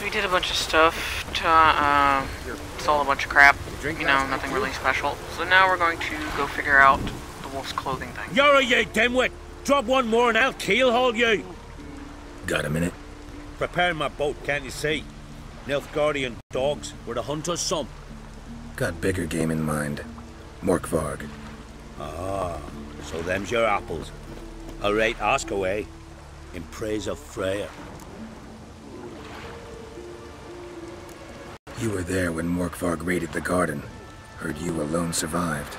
So we did a bunch of stuff to solve a bunch of crap. You know, nothing really special. So now we're going to go figure out the wolf's clothing thing. You're a you dimwit! Drop one more and I'll keelhaul you! Got a minute? Preparing my boat, can't you see? Nilfgaardian dogs were the hunters some. Got bigger game in mind. Morkvarg. Ah, so them's your apples. Alright, ask away. In praise of Freya. You were there when Morkvarg raided the garden. Heard you alone survived.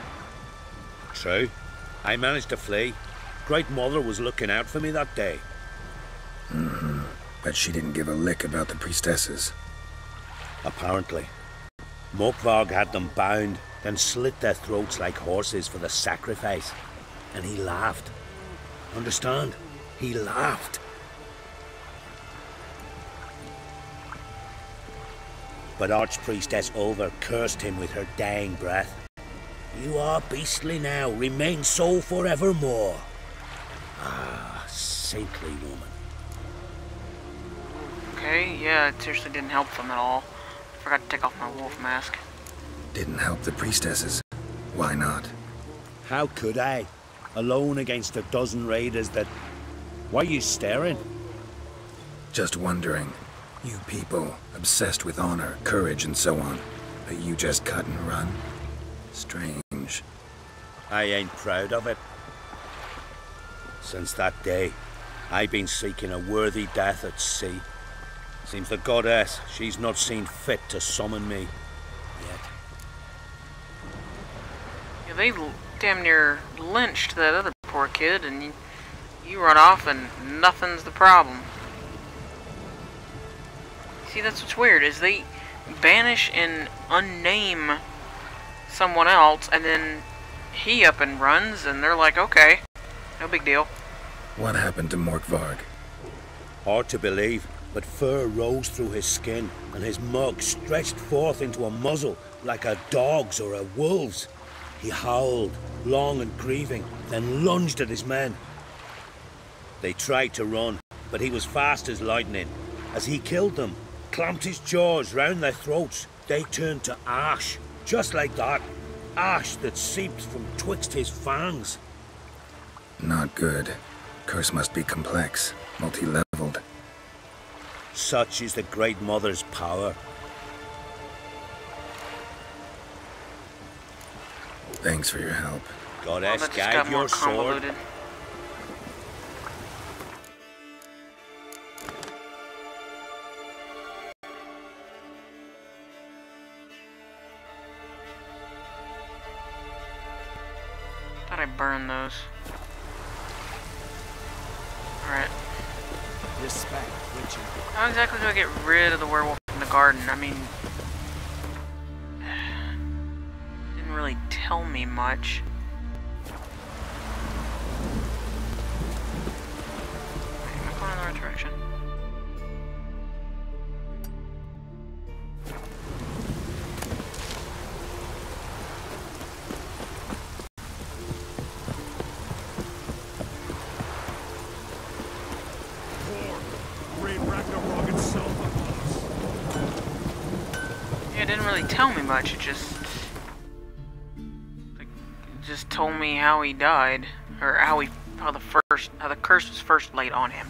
True. I managed to flee. Great Mother was looking out for me that day. But she didn't give a lick about the priestesses. Apparently. Morkvarg had them bound, then slit their throats like horses for the sacrifice. And he laughed. Understand? He laughed. But Archpriestess Ulver cursed him with her dying breath. You are beastly now, remain so forevermore. Ah, saintly woman. Okay, yeah, it seriously didn't help them at all. Forgot to take off my wolf mask. Didn't help the priestesses. Why not? How could I? Alone against a dozen raiders that... Why are you staring? Just wondering. You people, obsessed with honor, courage, and so on. But you just cut and run? Strange. I ain't proud of it. Since that day, I've been seeking a worthy death at sea. Seems the goddess, she's not seen fit to summon me yet. Yeah, they damn near lynched that other poor kid, and you run off and nothing's the problem. See, that's what's weird, is they banish and unname someone else, and then he up and runs, and they're like, okay, no big deal. What happened to Morkvarg? Hard to believe, but fur rose through his skin, and his mug stretched forth into a muzzle like a dog's or a wolf's. He howled, long and grieving, then lunged at his men. They tried to run, but he was fast as lightning. As he killed them, clamped his jaws round their throats, they turned to ash, just like that. Ash that seeped from twixt his fangs. Not good. Curse must be complex, multi-leveled. Such is the Great Mother's power. Thanks for your help. Goddess, that just guide got more your sword. convoluted. Thought I burned those. Alright. Respect, Witcher. How exactly do I get rid of the werewolf in the garden? I mean... didn't really tell me much. Wait, am I going in the right direction? It didn't really tell me much, it just told me how he died, or how the curse was first laid on him.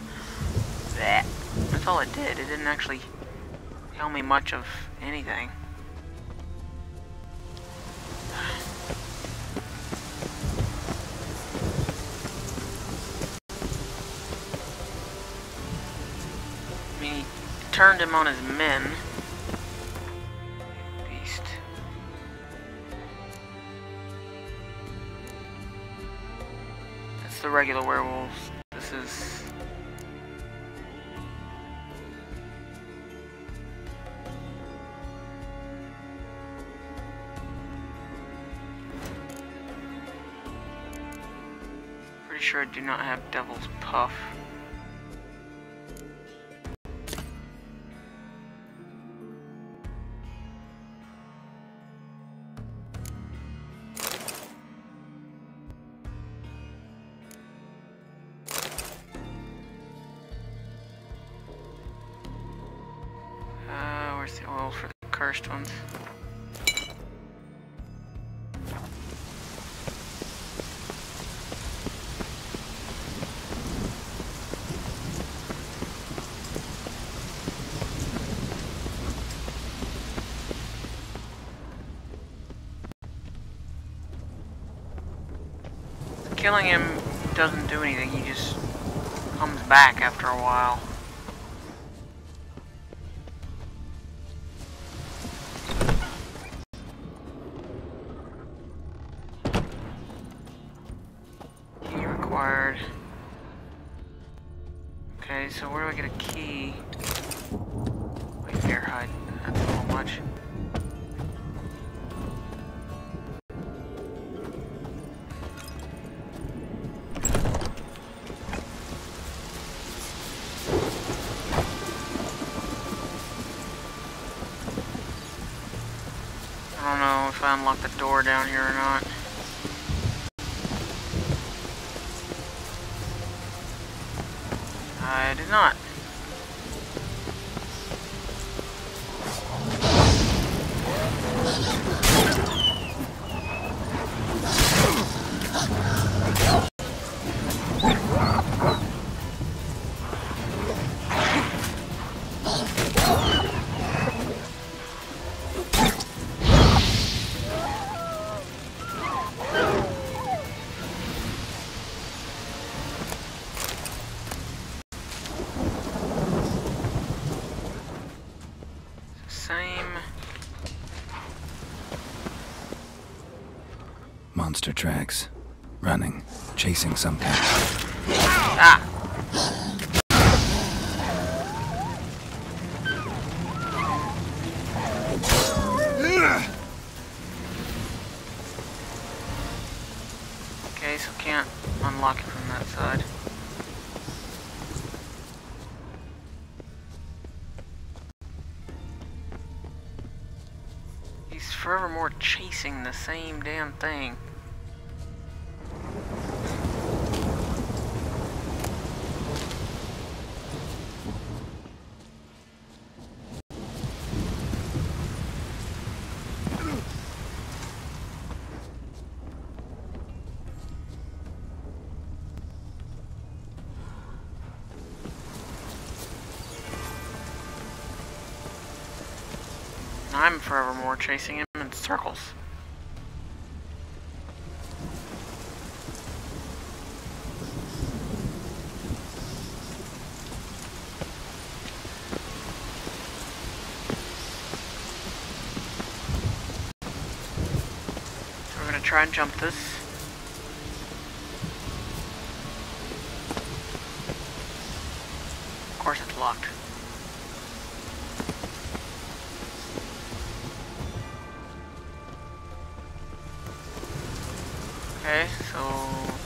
That's all it did. It didn't actually tell me much of anything. I mean, he turned him on his men. The regular werewolves. This is... pretty sure I do not have Devil's Puff. where's the oil for the cursed ones? Killing him doesn't do anything, he just comes back after a while. Key required. Okay, so where do I get a key? Wait, fair hide. That's a little much. I don't know if I unlocked the door down here or not. I did not. Same. Monster tracks. Running. Chasing something. Ah! Okay, so can't unlock it from that side. He's forevermore chasing the same damn thing. I'm forevermore chasing him in circles. So we're gonna try and jump this. Of course it's locked. Okay, so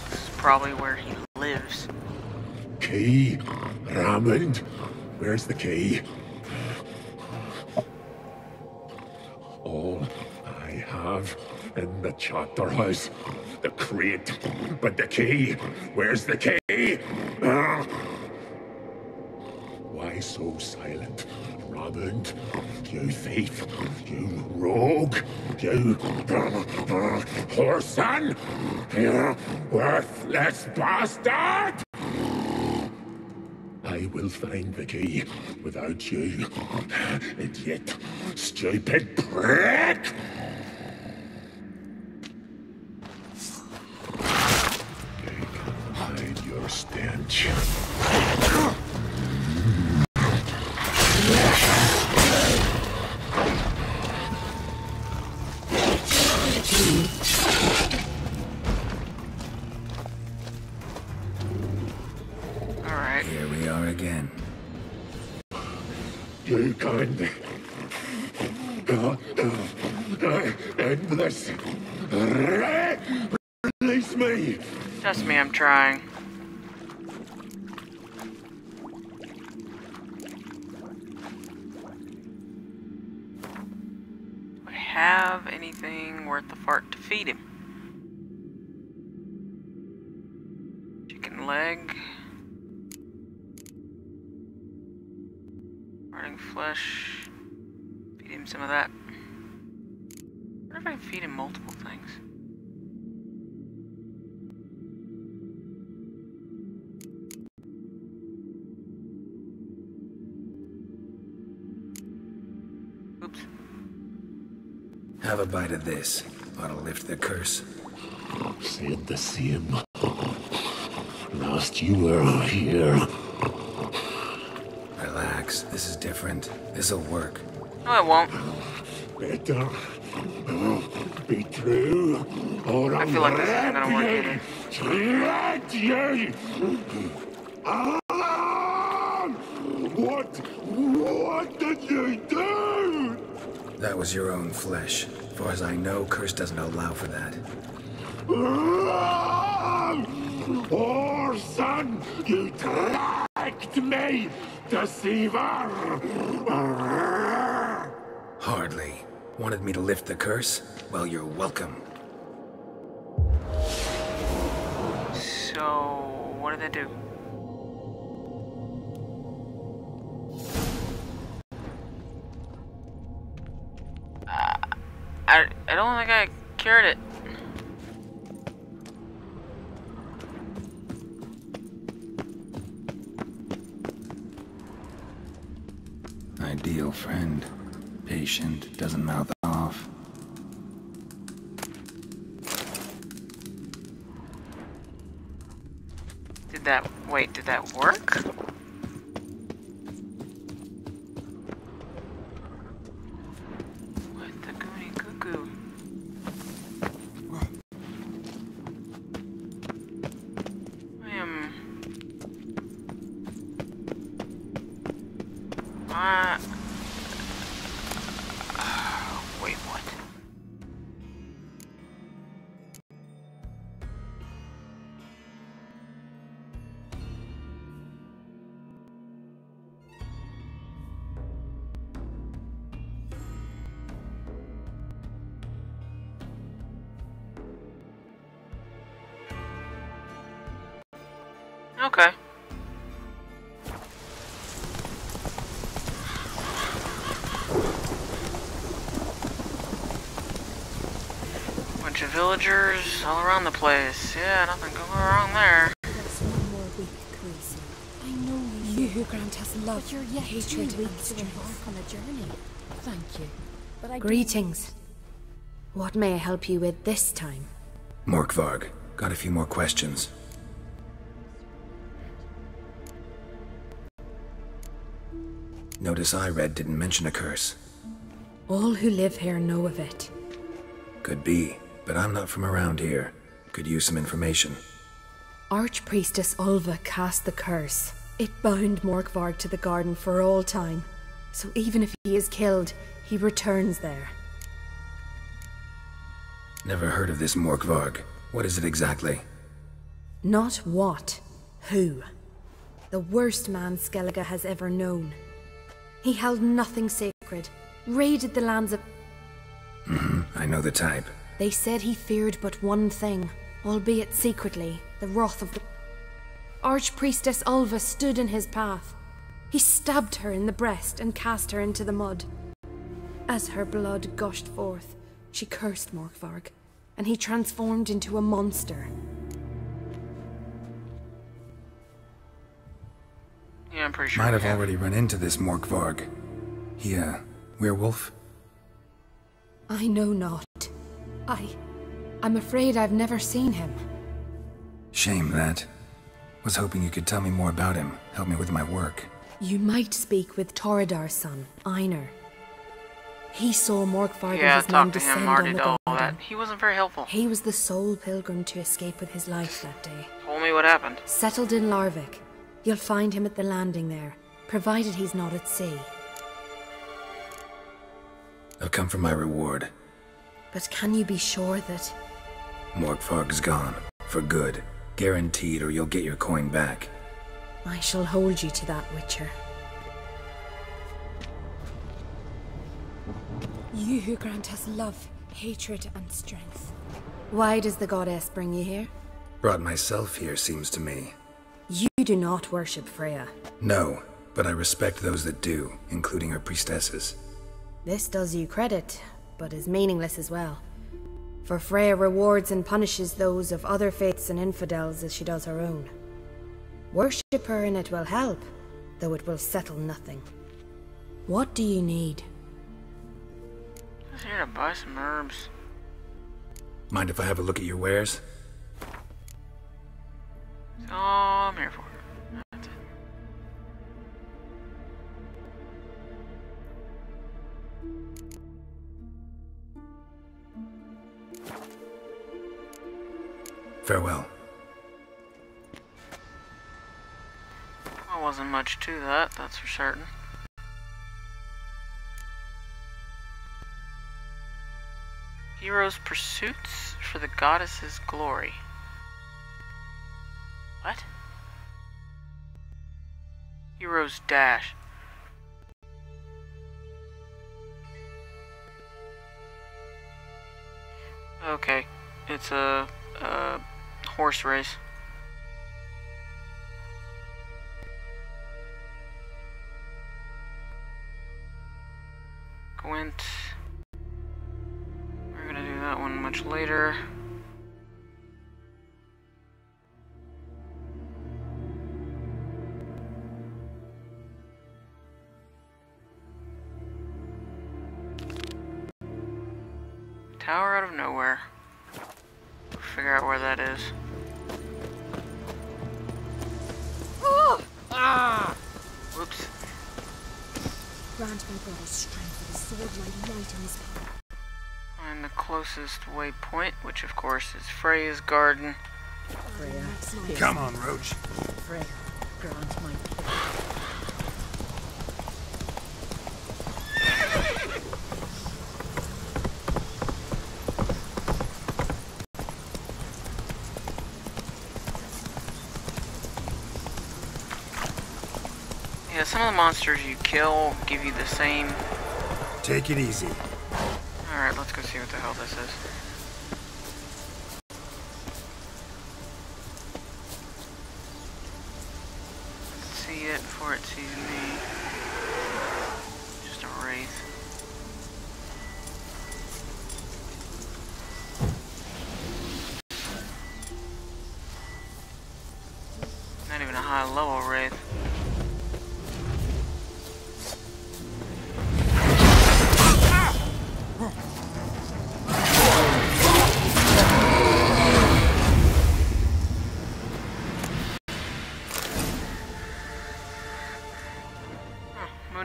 this is probably where he lives. Key? Raymond? Where's the key? All I have in the chapter house. The crate. But the key? Where's the key? Why so silent? Raymond, you thief, you rogue, you whoreson, you worthless bastard! I will find the key without you, idiot, stupid prick! You can hide your stench. Alright. Here we are again. You can end this. Release me. Trust me, I'm trying. Do I have anything worth the fart to feed him? Chicken leg. Rotting flesh. Feed him some of that. I wonder if I can feed him multiple things. Oops. Have a bite of this. Ought to lift the curse. Said the same. Last you were here. Relax. This is different. This'll work. No, it won't. Better be true, or I feel like this isn't gonna work either. Shred you! What did you do? That was your own flesh. As far as I know, curse doesn't allow for that. Son, you tracked me, deceiver! Hardly. Wanted me to lift the curse? Well, you're welcome. So, what did they do? I don't think I cured it. Ideal friend. Patient, doesn't mouth off. Did that work? What the goony cuckoo? I am... Wait, what? Okay. Bunch of villagers all around the place. Yeah, nothing going wrong there. That's one more week, Khaleesi. I know you who grant us love, but you're yet hatred, and strength. To embark on a journey. Thank you. But I Greetings. What may I help you with this time? Morkvarg, got a few more questions. Notice I read didn't mention a curse. All who live here know of it. Could be, but I'm not from around here. Could use some information. Archpriestess Ulva cast the curse. It bound Morkvarg to the garden for all time. So even if he is killed, he returns there. Never heard of this Morkvarg. What is it exactly? Not what, who. The worst man Skellige has ever known. He held nothing sacred, raided the lands of... I know the type. They said he feared but one thing, albeit secretly, the wrath of the... Archpriestess Ulva stood in his path. He stabbed her in the breast and cast her into the mud. As her blood gushed forth, she cursed Morkvarg, and he transformed into a monster. Yeah, I'm pretty sure. Might have already run into this Morkvarg. He, werewolf? I know not. I'm afraid I've never seen him. Shame that. Was hoping you could tell me more about him, help me with my work. You might speak with Toradar's son, Einar. He saw Morkvarg Yeah, and his men talked to him, descend already on the did all garden. that. He wasn't very helpful. He was the sole pilgrim to escape with his life that day. Told me what happened. Settled in Larvik. You'll find him at the landing there, provided he's not at sea. I've come for my reward. But can you be sure that... Morkvarg's gone. For good. Guaranteed, or you'll get your coin back. I shall hold you to that, Witcher. You who grant us love, hatred, and strength. Why does the goddess bring you here? Brought myself here, seems to me. You do not worship Freya. No, but I respect those that do, including her priestesses. This does you credit, but is meaningless as well. For Freya rewards and punishes those of other faiths and infidels as she does her own. Worship her and it will help, though it will settle nothing. What do you need? Just here to buy some herbs. Mind if I have a look at your wares? That's all I'm here for. That's it. Farewell. Well, wasn't much to that, that's for certain. Heroes' pursuits for the goddess's glory. What? Heroes dash. Okay, it's a horse race. Gwent. We're gonna do that one much later. Tower out of nowhere. We'll figure out where that is. Oh! Ah! Whoops. Grant my brother's strength with a sword like light in his power. Find the closest waypoint, which of course is Freya's garden. Freya, Come on, Roach. Freya, grant my Yeah, some of the monsters you kill give you the same. Take it easy. Alright, let's go see what the hell this is. Let's see it before it sees me. Just a wraith. Not even a high level wraith.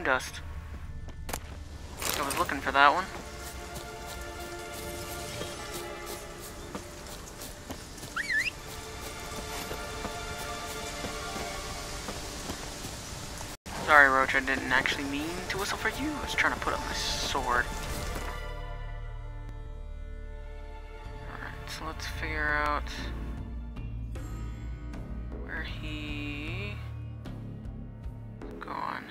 Dust. I was looking for that one. Sorry, Roach, I didn't actually mean to whistle for you. I was trying to put up my sword. Alright, so let's figure out where he is gone.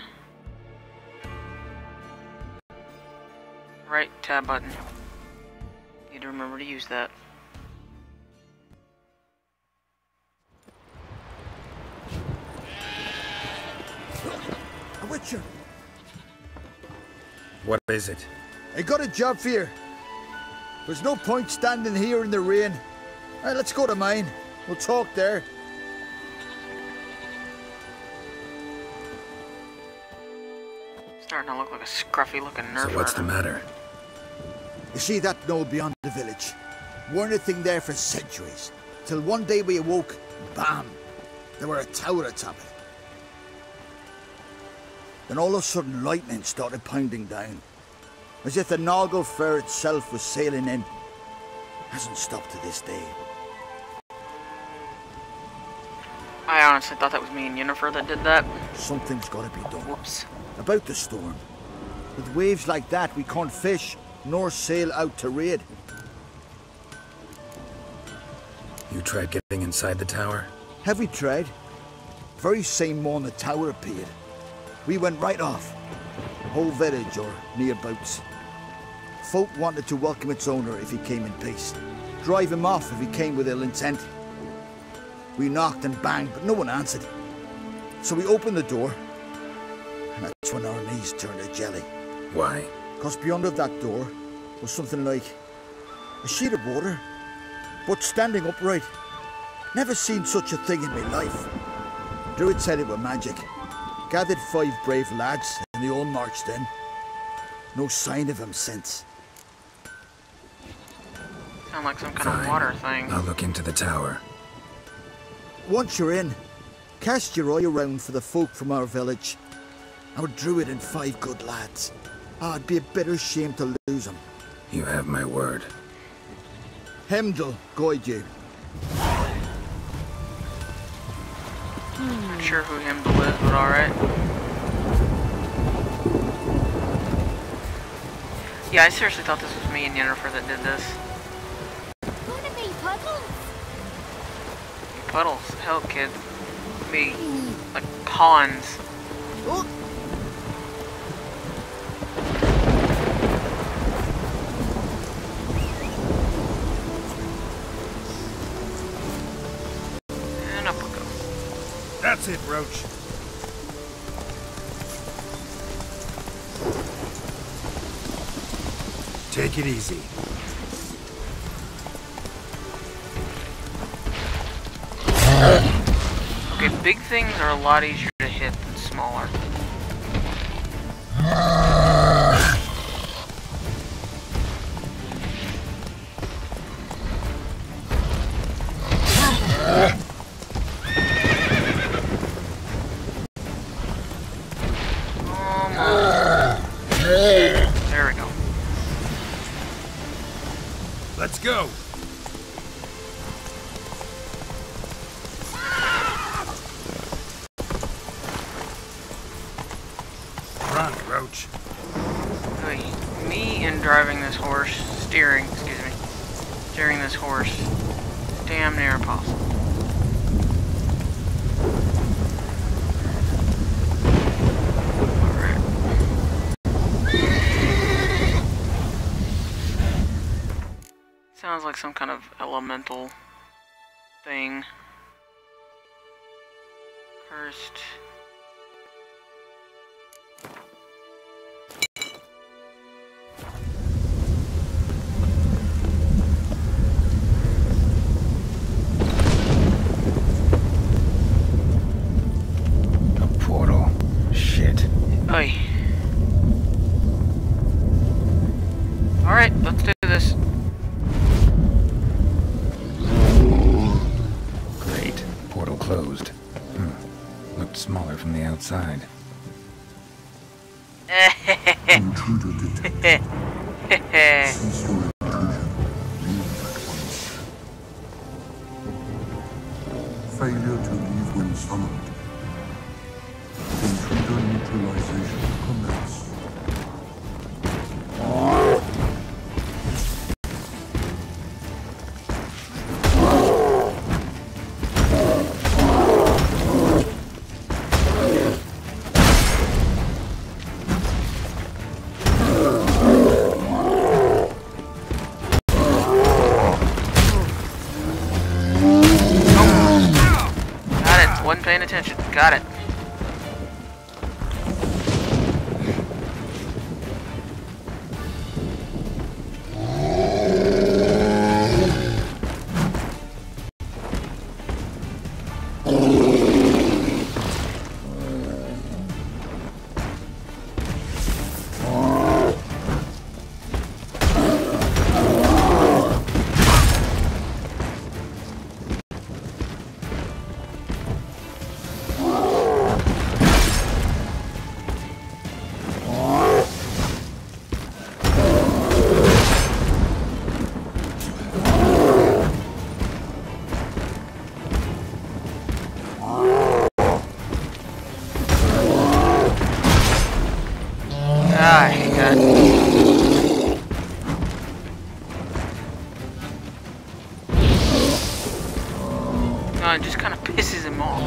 Right tab button. Need to remember to use that. A Witcher, What is it? I got a job for you. There's no point standing here in the rain. Alright, let's go to mine. We'll talk there. Starting to look like a scruffy looking nerf. So what's the matter? You see that knoll beyond the village? Weren't a thing there for centuries. Till one day we awoke, bam! There were a tower atop it. Then all of a sudden lightning started pounding down. As if the Noggle Fair itself was sailing in. Hasn't stopped to this day. I honestly thought that was me and Yennefer that did that. Something's gotta be done. Whoops. About the storm. With waves like that, we can't fish, nor sail out to raid. You tried getting inside the tower? Have we tried? Very same morning the tower appeared. We went right off. Whole village or nearabouts. Folk wanted to welcome its owner if he came in peace. Drive him off if he came with ill intent. We knocked and banged, but no one answered. So we opened the door. And that's when our knees turned to jelly. Why? 'cause beyond of that door was something like a sheet of water, but standing upright. Never seen such a thing in my life. Druid said it were magic. Gathered 5 brave lads and they all marched in. No sign of him since. Sound like some kind of water thing. I'll look into the tower. Once you're in, cast your eye around for the folk from our village. Our druid and 5 good lads. It'd be a bitter shame to lose them. You have my word. Hemdall guide you. Not sure who Hemdall is, but alright. Yeah, I seriously thought this was me and Yennefer that did this. Gonna be puddles. Puddles, hell kid. Me, like ponds. Oh. And up we go. That's it, Roach. Take it easy. Okay, big things are a lot easier to hit than smaller. There we go. Let's go. Run, Roach. Okay, me and driving this horse, steering this horse, damn near impossible. Alright. Sounds like some kind of elemental thing. Cursed. Oi. Alright, let's do this. Great. Portal closed. Looked smaller from the outside. Intruder detected. Cease your intrusion. Leave at once. Failure to leave when summoned. Intruder neutralization commence. Got it. Wasn't paying attention. Got it. It just kind of pisses him off.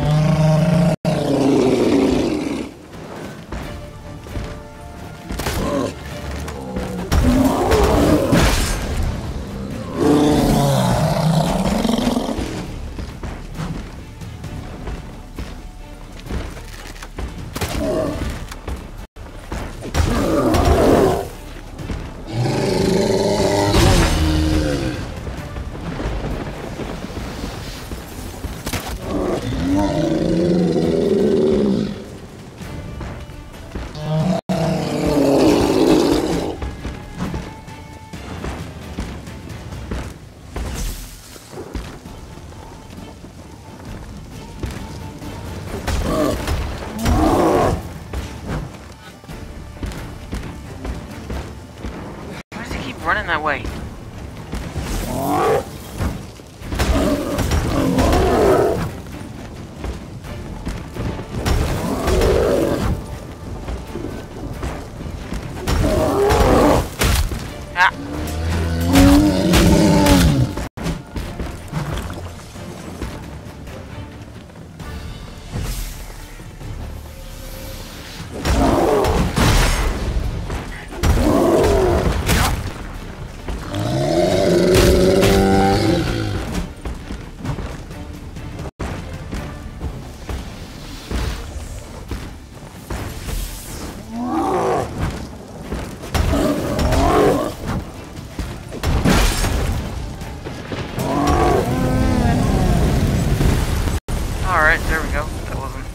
running that way. Ah. Alright, there we go. That wasn't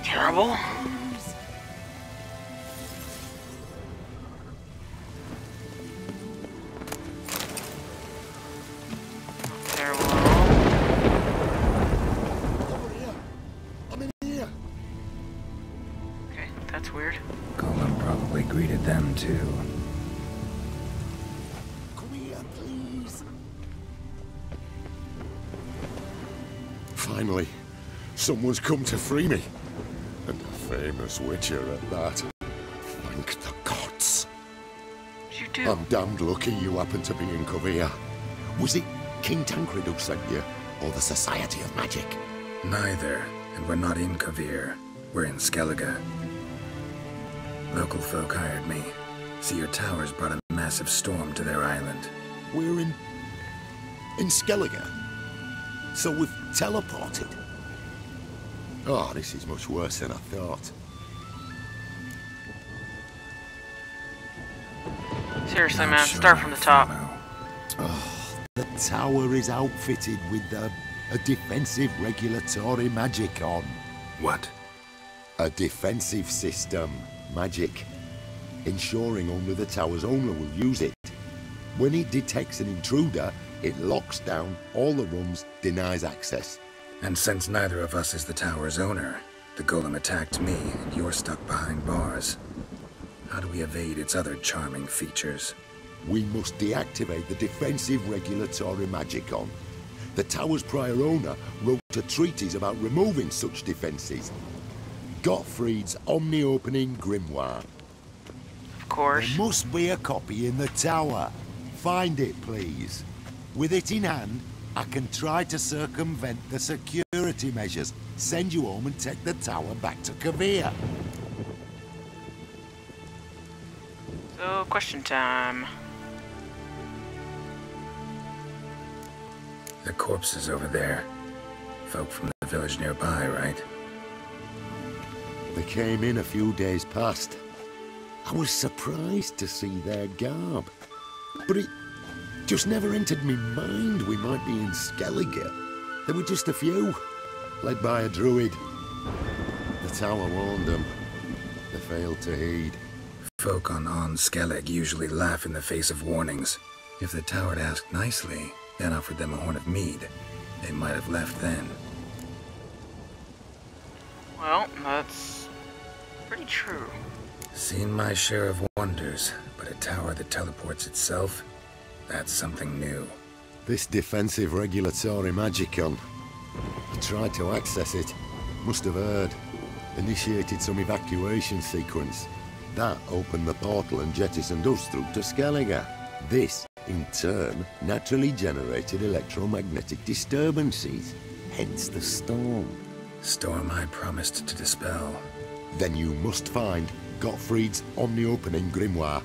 terrible. Terrible at all. Over here. I'm in here. Okay, that's weird. Golem probably greeted them too. Come here, please. Finally, someone's come to free me. And a famous witcher at that. Thank the gods. What'd you do? I'm damned lucky you happened to be in Kovir. Was it King Tancred who sent you, or the Society of Magic? Neither, and we're not in Kovir. We're in Skellige. Local folk hired me. See, your towers brought a massive storm to their island. We're in Skellige. So we've teleported. Oh, this is much worse than I thought. Seriously, Not man, sure start from the top. follow. Oh, the tower is outfitted with a defensive regulatory magic on. What? A defensive system magic, ensuring only the tower's owner will use it. When it detects an intruder, it locks down all the rooms, denies access. And since neither of us is the tower's owner, the golem attacked me, and you're stuck behind bars. How do we evade its other charming features? We must deactivate the defensive regulatory magic on. The tower's prior owner wrote a treatise about removing such defenses. Gottfried's omni-opening grimoire. Of course. There must be a copy in the tower. Find it, please. With it in hand, I can try to circumvent the security measures, send you home and take the tower back to Kovir. So, question time. The corpses over there. Folk from the village nearby, right? They came in a few days past. I was surprised to see their garb. But it just never entered me mind we might be in Skellige. There were just a few, led by a druid. The tower warned them. They failed to heed. Folk on Skellige usually laugh in the face of warnings. If the tower had asked nicely, then offered them a horn of mead, they might have left then. Well, that's pretty true. Seen my share of wonders, but a tower that teleports itself, that's something new. This defensive regulatory magicon. I tried to access it. Must have heard. Initiated some evacuation sequence. That opened the portal and jettisoned us through to Skellige. This, in turn, naturally generated electromagnetic disturbances. Hence the storm. Storm I promised to dispel. Then you must find Gottfried's omni-opening grimoire.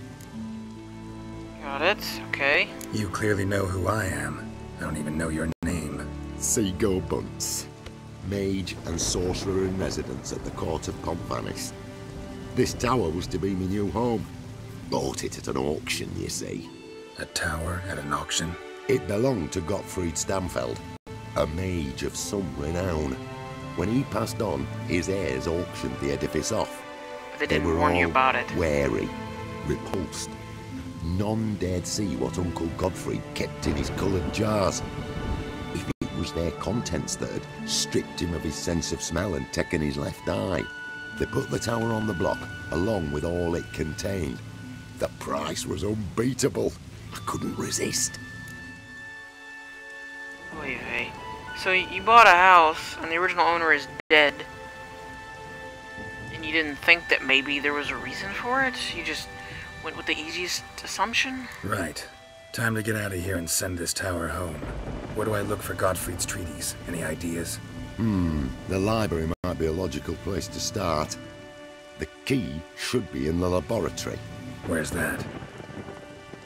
Got it, okay. You clearly know who I am. I don't even know your name. Seago Bunce. Mage and sorcerer in residence at the court of Comphanis. This tower was to be my new home. Bought it at an auction, you see. A tower at an auction? It belonged to Gottfried Stamfeld, a mage of some renown. When he passed on, his heirs auctioned the edifice off. But they didn't warn you about it. Wary, repulsed. None dared see what Uncle Godfrey kept in his coloured jars. If it was their contents that had stripped him of his sense of smell and taken his left eye, they put the tower on the block, along with all it contained. The price was unbeatable. I couldn't resist. Oy vey. So you bought a house, and the original owner is dead, and you didn't think that maybe there was a reason for it? You just went with the easiest assumption? Right. Time to get out of here and send this tower home. Where do I look for Gottfried's treatise? Any ideas? The library might be a logical place to start. The key should be in the laboratory. Where's that?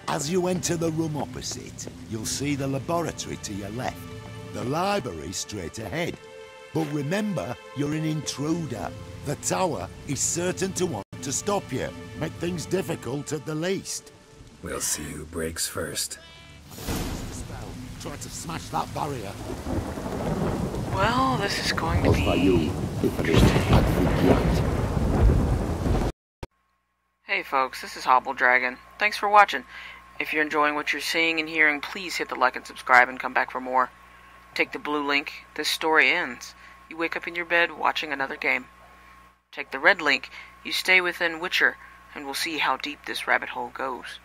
As you enter the room opposite, you'll see the laboratory to your left. The library straight ahead. But remember, you're an intruder. The tower is certain to want to stop you. Make things difficult at the least. We'll see who breaks first. Try to smash that barrier. Well, this is going to be Hey folks, this is Hobble Dragon. Thanks for watching. If you're enjoying what you're seeing and hearing, please hit the like and subscribe and come back for more. Take the blue link. This story ends. You wake up in your bed watching another game. Take the red link. You stay within Witcher, and we'll see how deep this rabbit hole goes.